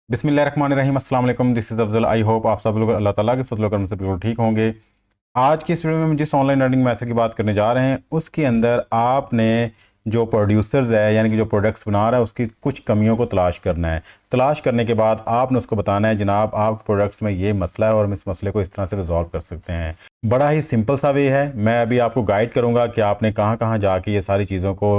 बिस्मिल्लाहिर्रहमानिर्रहीम अस्सलाम वालेकुम। This is Afzal. I hope आप सब लोग अल्लाह ताला के फजल करम से बिल्कुल ठीक होंगे। आज की इस वीडियो में हम जिस ऑनलाइन लर्निंग मेथड की बात करने जा रहे हैं उसके अंदर आपने जो प्रोड्यूसर्स है यानी कि जो प्रोडक्ट्स बना रहा है उसकी कुछ कमियों को तलाश करना है। तलाश करने के बाद आपने उसको बताना है जनाब आपके प्रोडक्ट्स में ये मसला है और हम इस मसले को इस तरह से रिजॉल्व कर सकते हैं। बड़ा ही सिंपल सा वे है। मैं अभी आपको गाइड करूंगा कि आपने कहाँ कहाँ जाके ये सारी चीज़ों को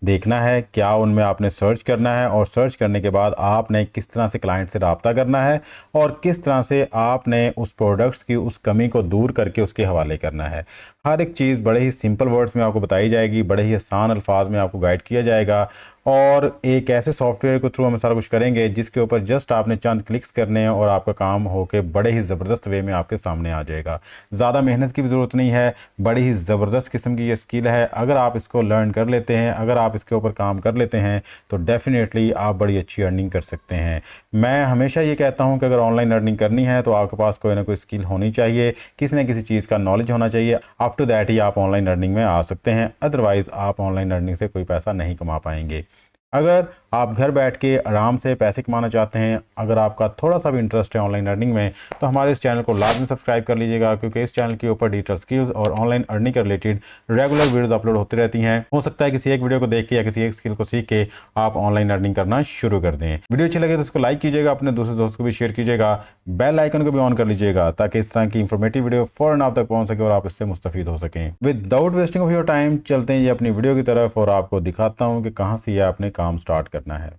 देखना है, क्या उनमें आपने सर्च करना है और सर्च करने के बाद आपने किस तरह से क्लाइंट से रब्ता करना है और किस तरह से आपने उस प्रोडक्ट्स की उस कमी को दूर करके उसके हवाले करना है। हर एक चीज़ बड़े ही सिंपल वर्ड्स में आपको बताई जाएगी, बड़े ही आसान अल्फाज में आपको गाइड किया जाएगा और एक ऐसे सॉफ्टवेयर के थ्रू हम सारा कुछ करेंगे जिसके ऊपर जस्ट आपने चंद क्लिक्स करने हैं और आपका काम होके बड़े ही ज़बरदस्त वे में आपके सामने आ जाएगा। ज़्यादा मेहनत की भी ज़रूरत नहीं है, बड़ी ही ज़बरदस्त किस्म की ये स्किल है। अगर आप इसको लर्न कर लेते हैं, अगर आप इसके ऊपर काम कर लेते हैं तो डेफ़िनेटली आप बड़ी अच्छी अर्निंग कर सकते हैं। मैं हमेशा ये कहता हूँ कि अगर ऑनलाइन अर्निंग करनी है तो आपके पास कोई ना कोई स्किल होनी चाहिए, किसी न किसी चीज़ का नॉलेज होना चाहिए। आफ्टर दैट ही आप ऑनलाइन अर्निंग में आ सकते हैं, अदरवाइज़ आप ऑनलाइन अर्निंग से कोई पैसा नहीं कमा पाएंगे। अगर आप घर बैठ के आराम से पैसे कमाना चाहते हैं, अगर आपका थोड़ा सा भी इंटरेस्ट है ऑनलाइन अर्निंग में, तो हमारे इस चैनल को लाजमी सब्सक्राइब कर लीजिएगा क्योंकि इस चैनल के ऊपर डिजिटल स्किल्स और ऑनलाइन अर्निंग के रिलेटेड रेगुलर वीडियोस अपलोड होती रहती हैं। हो सकता है किसी एक वीडियो को देख के या किसी एक स्किल को सीख के आप ऑनलाइन अर्निंग करना शुरू कर दें। वीडियो अच्छी लगे तो इसको लाइक कीजिएगा, अपने दूसरे दोस्त को भी शेयर कीजिएगा, बेल आइकन को भी ऑन कर लीजिएगा ताकि इस तरह की इंफॉर्मेटिव वीडियो फ़ौरन आप तक पहुंच सके और आप इससे मुस्तफ़ीद हो सकें। Without wasting of your time चलते हैं ये अपनी वीडियो की तरफ और आपको दिखाता हूँ कि कहाँ से ये आपने काम स्टार्ट करना है।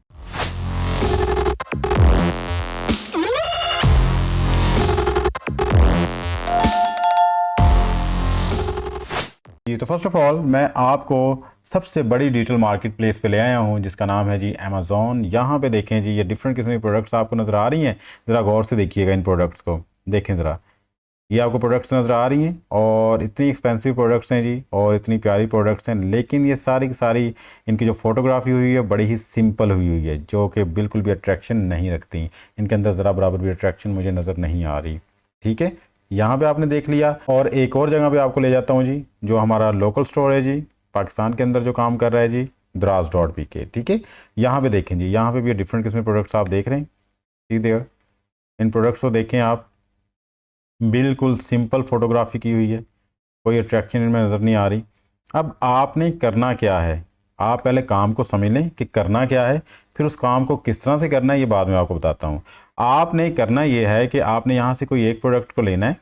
जी तो फर्स्ट ऑफ ऑल मैं आपको सबसे बड़ी डिजिटल मार्केट प्लेस पे ले आया हूँ जिसका नाम है जी अमेज़ॉन। यहाँ पे देखें जी ये डिफरेंट किस्म की प्रोडक्ट्स आपको नज़र आ रही हैं। ज़रा गौर से देखिएगा इन प्रोडक्ट्स को, देखें ज़रा, ये आपको प्रोडक्ट्स नज़र आ रही हैं और इतनी एक्सपेंसिव प्रोडक्ट्स हैं जी और इतनी प्यारी प्रोडक्ट्स हैं, लेकिन ये सारी की सारी इनकी जो फोटोग्राफी हुई है बड़ी ही सिंपल हुई हुई है जो कि बिल्कुल भी अट्रैक्शन नहीं रखती। इनके अंदर ज़रा बराबर भी अट्रैक्शन मुझे नज़र नहीं आ रही। ठीक है, यहाँ पे आपने देख लिया और एक और जगह पे आपको ले जाता हूँ जी, जो हमारा लोकल स्टोर है जी पाकिस्तान के अंदर जो काम कर रहा है जी, Draaz.pk। ठीक है, यहाँ पे देखें जी, यहाँ पे भी डिफरेंट किस्म के प्रोडक्ट्स आप देख रहे हैं। सी देयर, इन प्रोडक्ट्स को देखें आप, बिल्कुल सिंपल फोटोग्राफी की हुई है, कोई अट्रैक्शन इनमें नज़र नहीं आ रही। अब आपने करना क्या है, आप पहले काम को समझ लें कि करना क्या है, फिर उस काम को किस तरह से करना है ये बाद में आपको बताता हूँ। आपने करना ये है कि आपने यहाँ से कोई एक प्रोडक्ट को लेना है,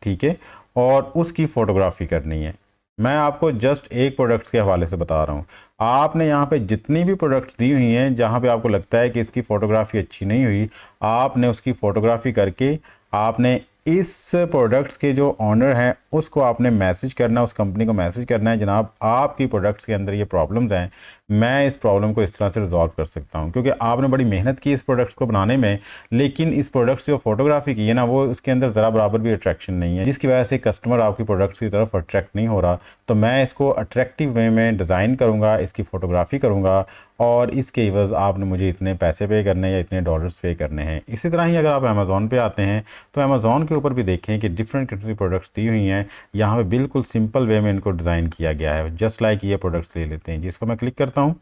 ठीक है, और उसकी फ़ोटोग्राफी करनी है। मैं आपको जस्ट एक प्रोडक्ट्स के हवाले से बता रहा हूँ। आपने यहाँ पे जितनी भी प्रोडक्ट्स दी हुई हैं जहाँ पे आपको लगता है कि इसकी फ़ोटोग्राफी अच्छी नहीं हुई, आपने उसकी फ़ोटोग्राफी करके आपने इस प्रोडक्ट्स के जो ऑनर हैं उसको आपने मैसेज करना है, उस कंपनी को मैसेज करना है, जनाब आपकी प्रोडक्ट्स के अंदर ये प्रॉब्लम्स हैं, मैं इस प्रॉब्लम को इस तरह से रिजॉल्व कर सकता हूँ। क्योंकि आपने बड़ी मेहनत की इस प्रोडक्ट्स को बनाने में, लेकिन इस प्रोडक्ट्स की जो फोटोग्राफी की है ना वो उसके अंदर ज़रा बराबर भी अट्रैक्शन नहीं है, जिसकी वजह से कस्टमर आपकी प्रोडक्ट्स की तरफ अट्रैक्ट नहीं हो रहा। तो मैं इसको अट्रैक्टिव वे में डिज़ाइन करूँगा, इसकी फ़ोटोग्राफी करूँगा और इसके एवज़ आपने मुझे इतने पैसे पे करने या इतने डॉलर्स पे करने हैं। इसी तरह ही अगर आप अमेज़ॉन पे आते हैं तो अमेज़ॉन के ऊपर भी देखें कि डिफरेंट किस्म की प्रोडक्ट्स दी हुई हैं। यहाँ पे बिल्कुल सिंपल वे में इनको डिज़ाइन किया गया है। जस्ट लाइक ये प्रोडक्ट्स ले लेते हैं, जिसको मैं क्लिक करता हूँ,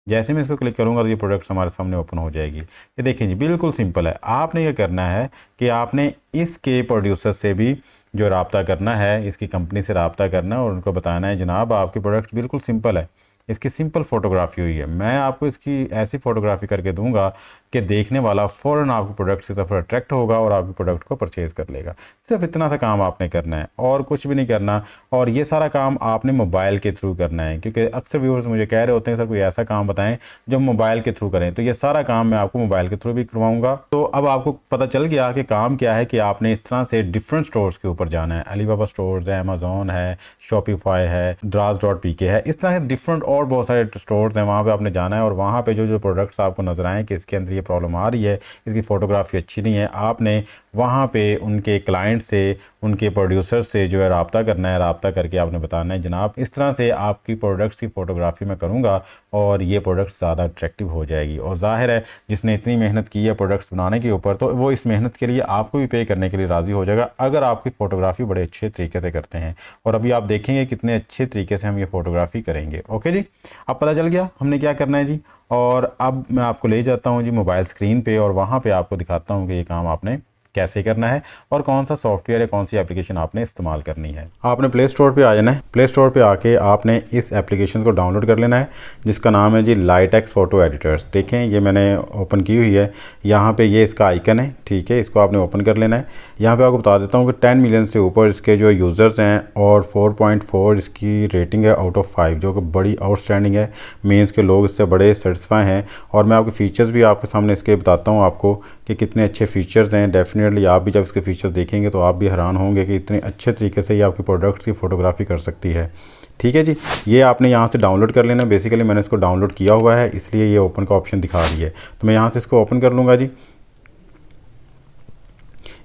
जैसे मैं इसको क्लिक करूँगा तो ये प्रोडक्ट्स हमारे सामने ओपन हो जाएगी। ये देखें जी, बिल्कुल सिंपल है। आपने ये करना है कि आपने इसके प्रोड्यूसर से भी जो रब्ता करना है, इसकी कंपनी से रब्ता करना है और उनको बताना है जनाब आपकी प्रोडक्ट बिल्कुल सिंपल है, इसकी सिंपल फ़ोटोग्राफी हुई है, मैं आपको इसकी ऐसी फ़ोटोग्राफी करके दूंगा कि देखने वाला फ़ौरन आपकी प्रोडक्ट की तरफ अट्रैक्ट होगा और आपकी प्रोडक्ट को परचेज़ कर लेगा। सिर्फ इतना सा काम आपने करना है और कुछ भी नहीं करना। और ये सारा काम आपने मोबाइल के थ्रू करना है, क्योंकि अक्सर व्यूअर्स मुझे कह रहे होते हैं सर कोई ऐसा काम बताएं जो मोबाइल के थ्रू करें, तो ये सारा काम मैं आपको मोबाइल के थ्रू भी करवाऊँगा। तो अब आपको पता चल गया कि काम क्या है, कि आपने इस तरह से डिफरेंट स्टोर्स के ऊपर जाना है। अलीबाबा स्टोर्स है, अमेज़ॉन है, शॉपिफाई है, Draaz.pk है, इस तरह से डिफरेंट और बहुत सारे स्टोर्स हैं, वहाँ पे आपने जाना है और वहाँ पे जो जो प्रोडक्ट्स आपको नज़र आएँ कि इसके अंदर ये प्रॉब्लम आ रही है, इसकी फ़ोटोग्राफी अच्छी नहीं है, आपने वहाँ पे उनके क्लाइंट से, उनके प्रोड्यूसर से जो है रब्ता करना है। रब्ता करके आपने बताना है जनाब इस तरह से आपकी प्रोडक्ट्स की फ़ोटोग्राफी मैं करूँगा और ये प्रोडक्ट्स ज़्यादा अट्रैक्टिव हो जाएगी। और ज़ाहिर है जिसने इतनी मेहनत की है प्रोडक्ट्स बनाने के ऊपर, तो वो इस मेहनत के लिए आपको भी पे करने के लिए राज़ी हो जाएगा अगर आपकी फ़ोटोग्राफ़ी बड़े अच्छे तरीके से करते हैं। और अभी आप देखेंगे कितने अच्छे तरीके से हम ये फ़ोटोग्राफ़ी करेंगे। ओके जी, अब पता चल गया हमने क्या करना है जी। और अब मैं आपको ले जाता हूँ जी मोबाइल स्क्रीन पे और वहाँ पे आपको दिखाता हूँ कि ये काम आपने कैसे करना है और कौन सा सॉफ्टवेयर या कौन सी एप्लीकेशन आपने इस्तेमाल करनी है। आपने प्ले स्टोर पे आ जाना है। प्ले स्टोर पे आके आपने इस एप्लीकेशन को डाउनलोड कर लेना है जिसका नाम है जी लाइटेक्स फ़ोटो एडिटर्स। देखें ये मैंने ओपन की हुई है, यहाँ पे ये इसका आइकन है, ठीक है, इसको आपने ओपन कर लेना है। यहाँ पे आपको बता देता हूँ कि 10 मिलियन से ऊपर इसके जो यूज़र्स हैं और 4.4 इसकी रेटिंग है आउट ऑफ 5, जो कि बड़ी आउटस्टैंडिंग है। मीन्स के लोग इससे बड़े सेटिस्फाई हैं। और मैं आपके फ़ीचर्स भी आपके सामने इसके बताता हूँ आपको कि कितने अच्छे फ़ीचर्स हैं। डेफिनेटली आप भी जब इसके फ़ीचर्स देखेंगे तो आप भी हैरान होंगे कि इतने अच्छे तरीके से ये आपकी प्रोडक्ट्स की फ़ोटोग्राफी कर सकती है। ठीक है जी, ये आपने यहाँ से डाउनलोड कर लेना। बेसिकली मैंने इसको डाउनलोड किया हुआ है इसलिए ये ओपन का ऑप्शन दिखा रही है, तो मैं यहाँ से इसको ओपन कर लूँगा जी।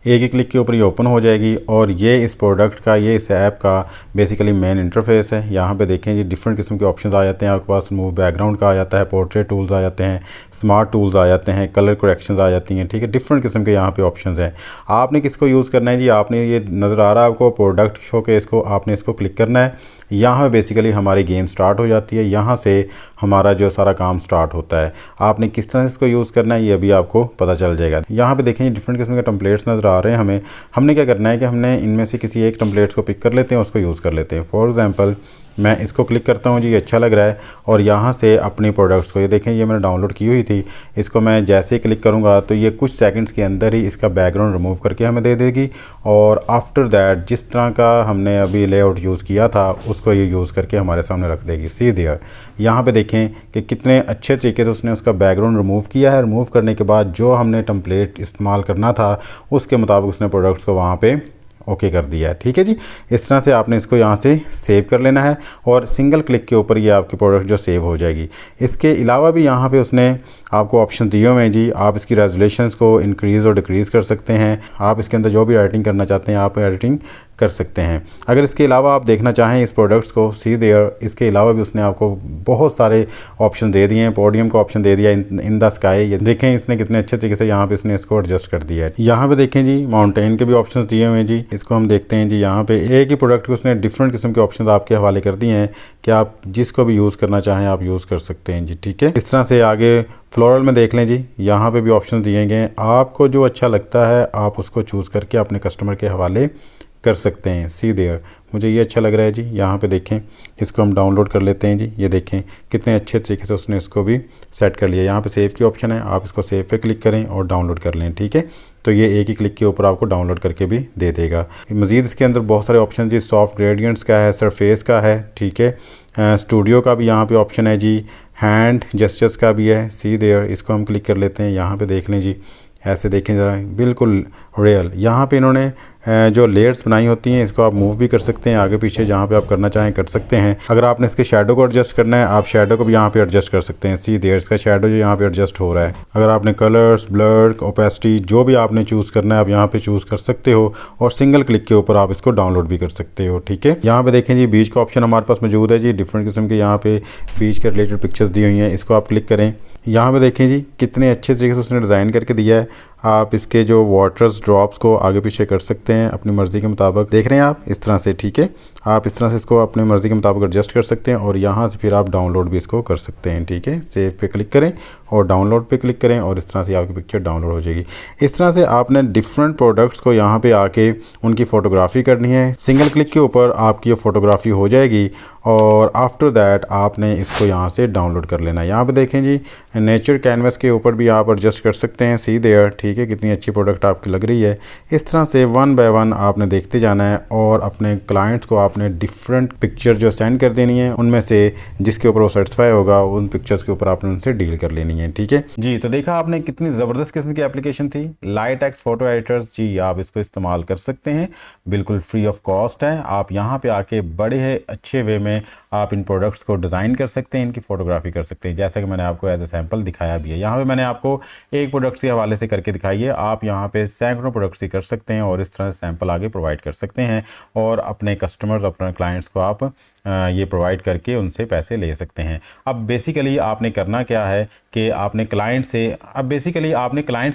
एक ही क्लिक के ऊपर ये ओपन हो जाएगी और ये इस प्रोडक्ट का, ये इस ऐप का बेसिकली मेन इंटरफेस है। यहाँ पे देखें जी डिफरेंट किस्म के ऑप्शंस आ जाते हैं आपके पास। रिमूव बैकग्राउंड का आ जाता है, पोर्ट्रेट टूल्स आ जाते हैं, स्मार्ट टूल्स आ जाते हैं, कलर करेक्शंस आ जाती हैं, ठीक है, डिफरेंट किस्म के यहाँ पे ऑप्शंस हैं। आपने किसको यूज़ करना है जी, आपने ये नज़र आ रहा है आपको प्रोडक्ट शोकेस को, आपने इसको क्लिक करना है। यहाँ बेसिकली हमारी गेम स्टार्ट हो जाती है, यहाँ से हमारा जो सारा काम स्टार्ट होता है। आपने किस तरह से इसको यूज़ करना है ये अभी आपको पता चल जाएगा। यहाँ पे देखें डिफरेंट किस्म के टेम्पलेट्स नज़र आ रहे हैं हमें। हमने क्या करना है कि हमने इनमें से किसी एक टेम्पलेट्स को पिक कर लेते हैं, उसको यूज़ कर लेते हैं। फॉर एग्जांपल मैं इसको क्लिक करता हूँ जी, ये अच्छा लग रहा है। और यहाँ से अपनी प्रोडक्ट्स को, ये देखें ये मैंने डाउनलोड की हुई थी, इसको मैं जैसे ही क्लिक करूँगा तो ये कुछ सेकंड्स के अंदर ही इसका बैकग्राउंड रिमूव करके हमें दे देगी। और आफ्टर दैट जिस तरह का हमने अभी लेआउट यूज़ किया था उसको ये यूज़ करके हमारे सामने रख देगी। सी देयर, यहाँ पे देखें कि कितने अच्छे तरीके से उसने उसका बैकग्राउंड रिमूव किया है। रिमूव करने के बाद जो हमने टेम्पलेट इस्तेमाल करना था उसके मुताबिक उसने प्रोडक्ट्स को वहाँ पे ओके कर दिया है। ठीक है जी, इस तरह से आपने इसको यहाँ से सेव कर लेना है और सिंगल क्लिक के ऊपर ये आपकी प्रोडक्ट जो सेव हो जाएगी। इसके अलावा भी यहाँ पे उसने आपको ऑप्शन दिए हुए हैं जी, आप इसकी रेजोल्यूशंस को इंक्रीज़ और डिक्रीज़ कर सकते हैं। आप इसके अंदर जो भी एडिटिंग करना चाहते हैं आप एडिटिंग कर सकते हैं। अगर इसके अलावा आप देखना चाहें इस प्रोडक्ट्स को, सी देयर, इसके अलावा भी उसने आपको बहुत सारे ऑप्शन दे दिए हैं। पोडियम का ऑप्शन दे दिया, इन द स्काई, ये देखें इसने कितने अच्छे तरीके से यहाँ पे इसने इसको एडजस्ट कर दिया है। यहाँ पे देखें जी माउंटेन के भी ऑप्शन दिए हुए हैं जी, इसको हम देखते हैं जी। यहाँ पे एक ही प्रोडक्ट को उसने डिफरेंट किस्म के ऑप्शन आपके हवाले कर दिए हैं कि आप जिसको भी यूज़ करना चाहें आप यूज़ कर सकते हैं जी। ठीक है, इस तरह से आगे फ्लोरल में देख लें जी, यहाँ पे भी ऑप्शन दिए गए हैं। आपको जो अच्छा लगता है आप उसको चूज़ करके अपने कस्टमर के हवाले कर सकते हैं। सी देयर, मुझे ये अच्छा लग रहा है जी। यहाँ पे देखें, इसको हम डाउनलोड कर लेते हैं जी। ये देखें कितने अच्छे तरीके से उसने इसको भी सेट कर लिया। यहाँ पे सेव की ऑप्शन है, आप इसको सेव पे क्लिक करें और डाउनलोड कर लें। ठीक है, तो ये एक ही क्लिक के ऊपर आपको डाउनलोड करके भी दे देगा। मज़ीद इसके अंदर बहुत सारे ऑप्शन जी, सॉफ्ट ग्रेडियंट्स का है, सरफेस का है, ठीक है, स्टूडियो का भी यहाँ पे ऑप्शन है जी, हैंड जेस्चर्स का भी है। सी देयर, इसको हम क्लिक कर लेते हैं। यहाँ पे देख लें जी, ऐसे देखें ज़रा, बिल्कुल रियल। यहाँ पे इन्होंने जो लेयर्स बनाई होती हैं इसको आप मूव भी कर सकते हैं आगे पीछे, जहाँ पे आप करना चाहें कर सकते हैं। अगर आपने इसके शेडो को एडजस्ट करना है आप शेडो को भी यहाँ पे एडजस्ट कर सकते हैं। सी देयर, इसका शेडो जो यहाँ पे एडजस्ट हो रहा है। अगर आपने कलर्स, ब्लर, ओपेसिटी जो भी आपने चूज़ करना है आप यहाँ पे चूज़ कर सकते हो और सिंगल क्लिक के ऊपर आप इसको डाउनलोड भी कर सकते हो। ठीक है, यहाँ पे देखें जी बीच का ऑप्शन हमारे पास मौजूद है जी। डिफरेंट किस्म के यहाँ पे बीच के रिलेटेड पिक्चर्स दी हुई हैं, इसको आप क्लिक करें। यहाँ पे देखें जी कितने अच्छे तरीके से उसने डिज़ाइन करके दिया है। आप इसके जो वाटर्स ड्रॉप्स को आगे पीछे कर सकते हैं अपनी मर्ज़ी के मुताबिक, देख रहे हैं आप इस तरह से। ठीक है, आप इस तरह से इसको अपनी मर्ज़ी के मुताबिक एडजस्ट कर सकते हैं और यहाँ से फिर आप डाउनलोड भी इसको कर सकते हैं। ठीक है, सेव पे क्लिक करें और डाउनलोड पे क्लिक करें और इस तरह से आपकी पिक्चर डाउनलोड हो जाएगी। इस तरह से आपने डिफरेंट प्रोडक्ट्स को यहाँ पे आके उनकी फ़ोटोग्राफ़ी करनी है। सिंगल क्लिक के ऊपर आपकी ये फ़ोटोग्राफ़ी हो जाएगी और आफ्टर दैट आपने इसको यहाँ से डाउनलोड कर लेना है। यहाँ पे देखें जी नेचर कैनवस के ऊपर भी आप एडजस्ट कर सकते हैं। सी देयर, ठीक है, कितनी अच्छी प्रोडक्ट आपकी लग रही है। इस तरह से वन बाय वन आपने देखते जाना है और अपने क्लाइंट्स को आपने डिफरेंट पिक्चर जो सेंड कर देनी है, उनमें से जिसके ऊपर वो सेटिस्फाई होगा उन पिक्चर्स के ऊपर आपने उनसे डील कर लेनी है। ठीक है जी, तो देखा आपने कितनी ज़बरदस्त किस्म की एप्लीकेशन थी लाइटेक्स फ़ोटो एडिटर्स जी। आप इसको इस्तेमाल कर सकते हैं, बिल्कुल फ्री ऑफ कॉस्ट है। आप यहाँ पे आके बड़े अच्छे वे में आप इन प्रोडक्ट्स को डिज़ाइन कर सकते हैं, इनकी फ़ोटोग्राफी कर सकते हैं, जैसा कि मैंने आपको एज ए सैम्पल दिखाया भी है। यहाँ पे मैंने आपको एक प्रोडक्ट्स के हवाले से करके दिखाई है, आप यहाँ पे सैकड़ों प्रोडक्ट्स ही कर सकते हैं और इस तरह से सैंपल आगे प्रोवाइड कर सकते हैं और अपने कस्टमर्स, अपने क्लाइंट्स को आप ये प्रोवाइड करके उनसे पैसे ले सकते हैं। अब बेसिकली आपने करना क्या है कि आपने क्लाइंट से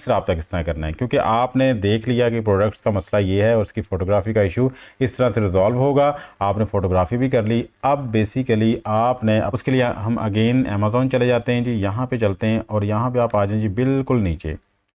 रब्ता किस तरह करना है, क्योंकि आपने देख लिया कि प्रोडक्ट्स का मसला ये है और उसकी फ़ोटोग्राफी का इशू इस तरह से रिजॉल्व होगा, आपने फ़ोटोग्राफी भी कर ली। अब बेसिकली आपने उसके लिए हम अगेन अमेज़ॉन चले जाते हैं जी, यहाँ पे चलते हैं और यहाँ पे आप आ जाएं जी बिल्कुल नीचे,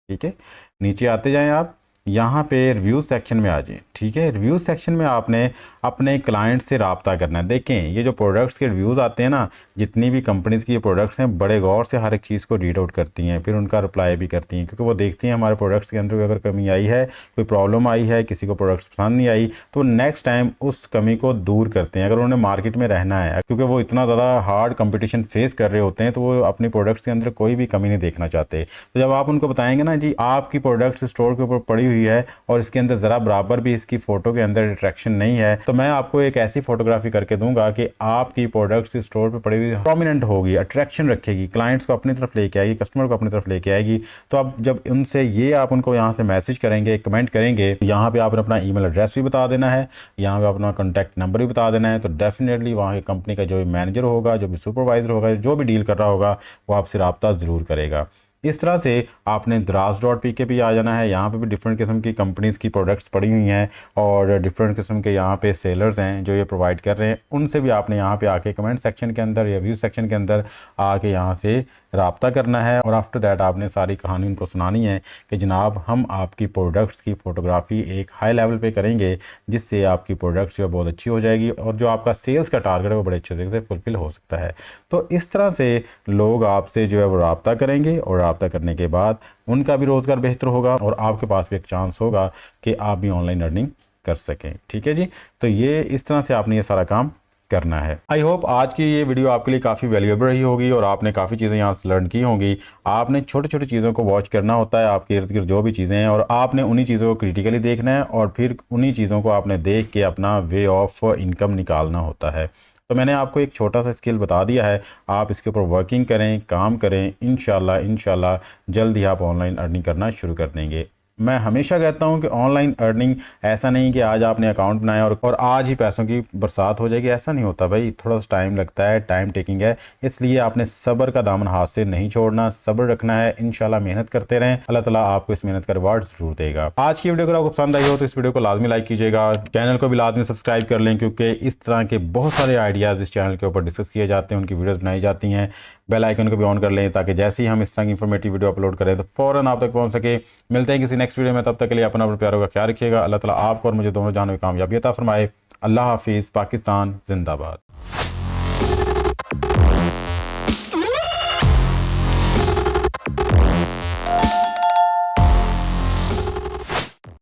ठीक है, नीचे आते जाएं आप, यहाँ पे रिव्यू सेक्शन में आ जाएं, ठीक है। रिव्यू सेक्शन में आपने अपने क्लाइंट से रब्ता करना है। देखें ये जो प्रोडक्ट्स के रिव्यूज़ आते हैं ना, जितनी भी कंपनीज़ की ये प्रोडक्ट्स हैं, बड़े गौर से हर एक चीज़ को रीड आउट करती हैं, फिर उनका रिप्लाई भी करती हैं, क्योंकि वो देखती हैं हमारे प्रोडक्ट्स के अंदर अगर कमी आई है, कोई प्रॉब्लम आई है, किसी को प्रोडक्ट्स पसंद नहीं आई, तो नेक्स्ट टाइम उस कमी को दूर करते हैं। अगर उन्होंने मार्केट में रहना है, क्योंकि वो इतना ज़्यादा हार्ड कंपटीशन फेस कर रहे होते हैं, तो वो अपनी प्रोडक्ट्स के अंदर कोई भी कमी नहीं देखना चाहते। तो जब आप उनको बताएंगे ना जी आपकी प्रोडक्ट्स स्टोर के ऊपर पड़ी हुई है और इसके अंदर ज़रा बराबर भी इसकी फ़ोटो के अंदर अट्रैक्शन नहीं है, तो मैं आपको एक ऐसी फोटोग्राफी करके दूंगा कि आपकी प्रोडक्ट्स स्टोर पे पड़ी हुई प्रोमिनेंट होगी, अट्रैक्शन रखेगी, क्लाइंट्स को अपनी तरफ लेके आएगी, कस्टमर को अपनी तरफ लेके आएगी। तो अब जब उनसे ये आप उनको यहाँ से मैसेज करेंगे, कमेंट करेंगे, यहाँ पे आपने अपना ईमेल एड्रेस भी बता देना है, यहाँ पे अपना कॉन्टैक्ट नंबर भी बता देना है, तो डेफिनेटली वहाँ की कंपनी का जो भी मैनेजर होगा, जो भी सुपरवाइजर होगा, जो भी डील कर रहा होगा, वो आपसे रब्ता ज़रूर करेगा। इस तरह से आपने द्रास.pk पे आ जाना है। यहाँ पे भी डिफरेंट किस्म की कंपनीज़ की प्रोडक्ट्स पड़ी हुई हैं और डिफरेंट किस्म के यहाँ पे सेलर्स हैं जो ये प्रोवाइड कर रहे हैं, उनसे भी आपने यहाँ पे आके कमेंट सेक्शन के अंदर या व्यू सेक्शन के अंदर आके यहाँ से रब्ता करना है। और आफ्टर दैट आपने सारी कहानी उनको सुनानी है कि जनाब हम आपकी प्रोडक्ट्स की फ़ोटोग्राफी एक हाई लेवल पे करेंगे, जिससे आपकी प्रोडक्ट्स जो बहुत अच्छी हो जाएगी और जो आपका सेल्स का टारगेट है वो बड़े अच्छे तरीके से फुलफिल हो सकता है। तो इस तरह से लोग आपसे जो है वो रब्ता करेंगे और रब्ता करने के बाद उनका भी रोज़गार बेहतर होगा और आपके पास भी एक चांस होगा कि आप भी ऑनलाइन अर्निंग कर सकें। ठीक है जी, तो ये इस तरह से आपने ये सारा काम करना है। आई होप आज की ये वीडियो आपके लिए काफ़ी वैल्यूएबल रही होगी और आपने काफ़ी चीज़ें यहाँ से लर्न की होंगी। आपने छोटी छोटी चीज़ों को वॉच करना होता है, आपके इर्द गिर्द जो भी चीज़ें हैं, और आपने उन्हीं चीज़ों को क्रिटिकली देखना है और फिर उन्हीं चीज़ों को आपने देख के अपना वे ऑफ इनकम निकालना होता है। तो मैंने आपको एक छोटा सा स्किल बता दिया है, आप इसके ऊपर वर्किंग करें, काम करें, इंशाल्लाह जल्द ही आप ऑनलाइन अर्निंग करना शुरू कर देंगे। मैं हमेशा कहता हूं कि ऑनलाइन अर्निंग ऐसा नहीं कि आज आपने अकाउंट बनाया और आज ही पैसों की बरसात हो जाएगी, ऐसा नहीं होता भाई, थोड़ा सा टाइम लगता है, टाइम टेकिंग है, इसलिए आपने सब्र का दामन हाथ से नहीं छोड़ना, सब्र रखना है, इंशाल्लाह मेहनत करते रहें, अल्लाह ताला आपको इस मेहनत का रिवार्ड जरूर देगा। आज की वीडियो अगर आपको पसंद आई हो तो इस वीडियो को लाजमी लाइक कीजिएगा, चैनल को भी लाजमी सब्सक्राइब कर लें, क्योंकि इस तरह के बहुत सारे आइडियाज़ इस चैनल के ऊपर डिस्कस किए जाते हैं, उनकी वीडियोज़ बनाई जाती हैं। बेल आइकन को भी ऑन कर लें ताकि जैसे ही हम इस तरह की इंफॉर्मेटिव वीडियो अपलोड करें तो फ़ौरन आप तक पहुंच सके। मिलते हैं किसी नेक्स्ट वीडियो में, तब तक के लिए अपना प्यारों का ख्याल रखिएगा। अल्लाह ताला आपको और मुझे दोनों जानों में कामयाबी अता फरमाए। अल्लाह हाफिज़। पाकिस्तान जिंदाबाद।